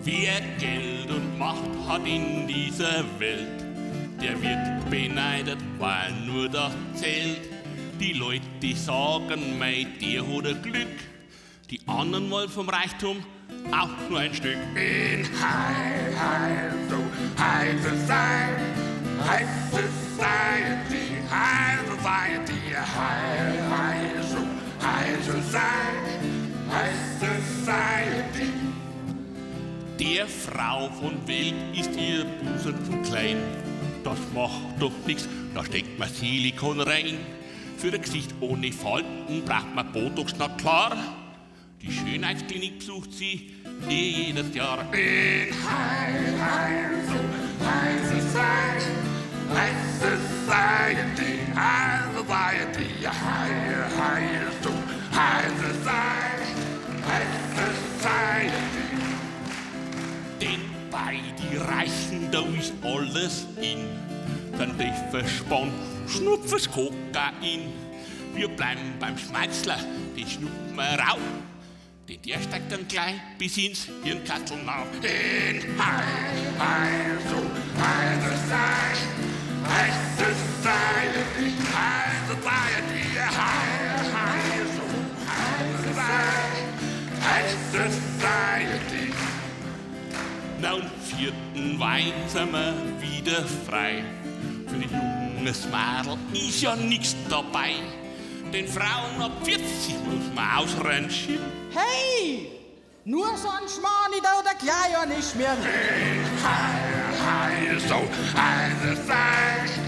Wer Geld und Macht hat in dieser Welt, der wird beneidet, weil nur das zählt. Die Leute, die sagen, mei, der hat ein Glück. Die anderen wollen vom Reichtum auch nur ein Stück. In High, High, so High Society, High Society, High Society, High, High, so High Society, High Society. Der Frau von Welt ist ihr Busen zu klein. Das macht doch nix, da steckt man Silikon rein. Für ein Gesicht ohne Falten braucht man Botox, na klar. Die Schönheitsklinik besucht sie jedes Jahr. In High, High, so High Society, High Society, High Society, High, High, so High Society, High Society. Denn bei die Reichen, da ist alles in. Dann die verspannt, schnupfen's Kokain. Wir bleiben beim Schmeizler, den schnuppen wir rau. Denn der steigt dann gleich bis ins Hirnkastel nach. In High, High, so High Society, High Society, High Society, High, High, so High Society, High Society. Na und 4. Wein sind wir wieder frei. Für ein junges Mädel ist ja nix dabei. Den Frauen ab 40 muss man ausrangieren. Hey! Nur so ein Schmarrn, da oder gleich ja nicht mehr. In High, High, so High Society,